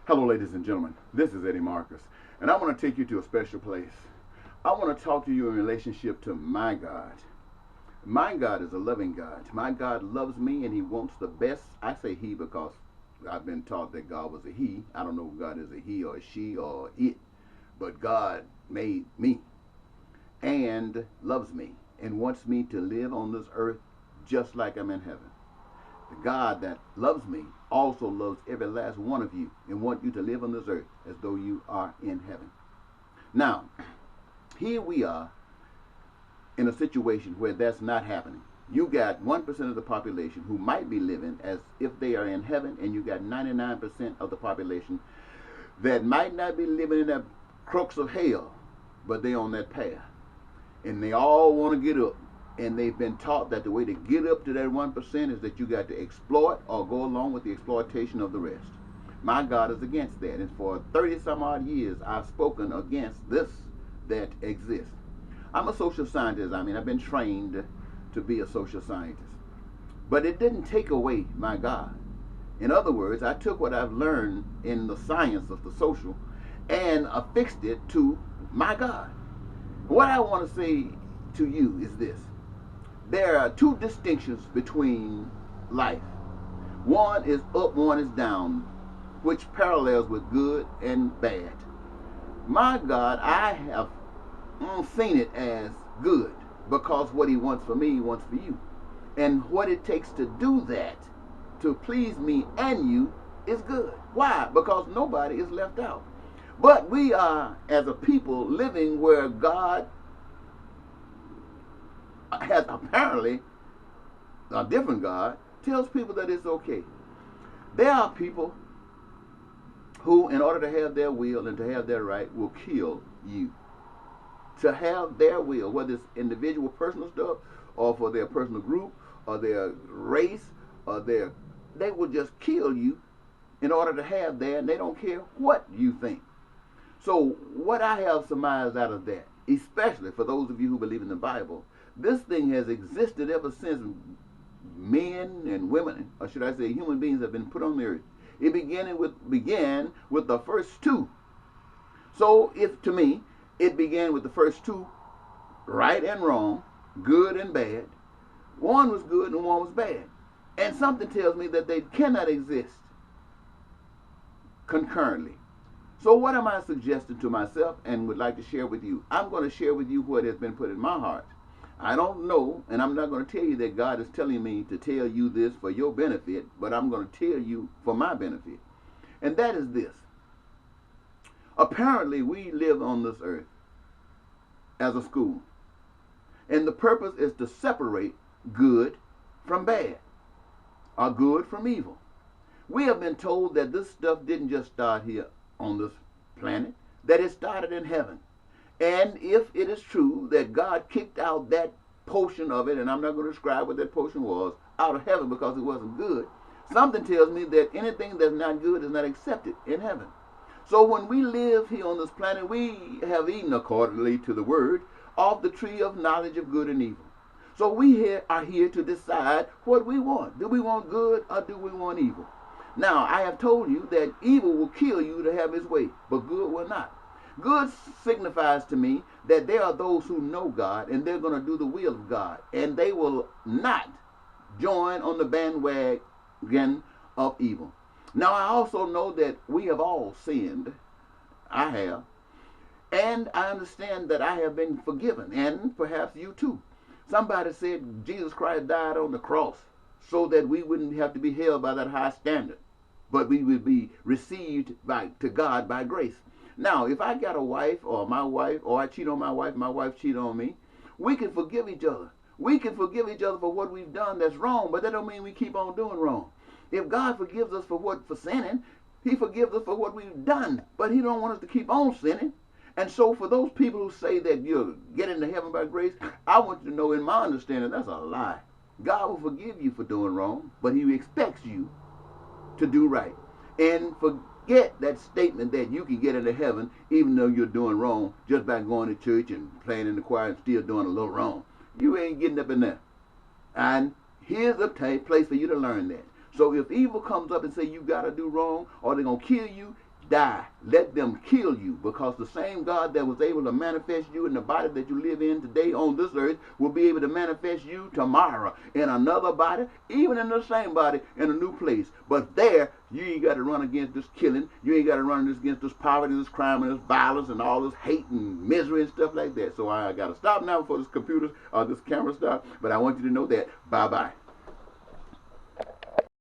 Hello, ladies and gentlemen. This is Eddie Marcus, and I want to take you to a special place. I want to talk to you in relationship to my God. My God is a loving God. My God loves me, and He wants the best. I say He because I've been taught that God was a He. I don't know if God is a He or a She or it, but God made me and loves me and wants me to live on this earth just like I'm in heaven. The God that loves me also loves every last one of you and wants you to live on this earth as though you are in heaven. Now, here we are in a situation where that's not happening. You got 1% of the population who might be living as if they are in heaven, and you got 99% of the population that might not be living in the crux of hell, but they're on that path. And they all want to get up. And they've been taught that the way to get up to that 1% is that you got to exploit or go along with the exploitation of the rest. My God is against that. And for 30 some odd years, I've spoken against this that exists. I'm a social scientist. I've been trained to be a social scientist. But it didn't take away my God. In other words, I took what I've learned in the science of the social and affixed it to my God. What I want to say to you is this. There are two distinctions between life. One is up, one is down, which parallels with good and bad. My God, I have seen it as good because what He wants for me, He wants for you. And what it takes to do that, to please me and you, is good. Why? Because nobody is left out. But we are, as a people, living where God has apparently a different God, tells people that it's okay. There are people who, in order to have their will and to have their right, will kill you. To have their will, whether it's individual personal stuff or for their personal group or their race or they will just kill you in order to have that, and they don't care what you think. So what I have surmised out of that, especially for those of you who believe in the Bible, this thing has existed ever since men and women, or should I say human beings, have been put on the earth. It began with the first two. So if to me, it began with the first two, right and wrong, good and bad. One was good and one was bad. And something tells me that they cannot exist concurrently. So what am I suggesting to myself and would like to share with you? I'm going to share with you what has been put in my heart. I don't know, and I'm not going to tell you that God is telling me to tell you this for your benefit, but I'm going to tell you for my benefit. And that is this. Apparently, we live on this earth as a school. And the purpose is to separate good from bad, or good from evil. We have been told that this stuff didn't just start here on this planet, that it started in heaven. And if it is true that God kicked out that portion of it, and I'm not going to describe what that portion was, out of heaven because it wasn't good, something tells me that anything that's not good is not accepted in heaven. So when we live here on this planet, we have eaten accordingly to the word of the tree of knowledge of good and evil. So we are here to decide what we want. Do we want good or do we want evil? Now, I have told you that evil will kill you to have its way, but good will not. Good signifies to me that there are those who know God and they're going to do the will of God, and they will not join on the bandwagon of evil. Now, I also know that we have all sinned. I have. And I understand that I have been forgiven, and perhaps you too. Somebody said Jesus Christ died on the cross so that we wouldn't have to be held by that high standard, but we would be received to God by grace. Now, if I got a wife, or I cheat on my wife cheat on me, we can forgive each other. We can forgive each other for what we've done that's wrong, but that don't mean we keep on doing wrong. If God forgives us for sinning, He forgives us for what we've done, but He don't want us to keep on sinning. And so for those people who say that you'll get into heaven by grace, I want you to know, in my understanding, that's a lie. God will forgive you for doing wrong, but He expects you to do right. And forget that statement that you can get into heaven even though you're doing wrong just by going to church and playing in the choir and still doing a little wrong. You ain't getting up in there. And here's a place for you to learn that. So if evil comes up and say you got to do wrong or they're going to kill you, die. Let them kill you, because the same God that was able to manifest you in the body that you live in today on this earth will be able to manifest you tomorrow in another body, even in the same body, in a new place. But there, you ain't got to run against this killing. You ain't got to run against this poverty, this crime, and this violence, and all this hate and misery and stuff like that. So I got to stop now before this computer or this camera stops. But I want you to know that. Bye-bye.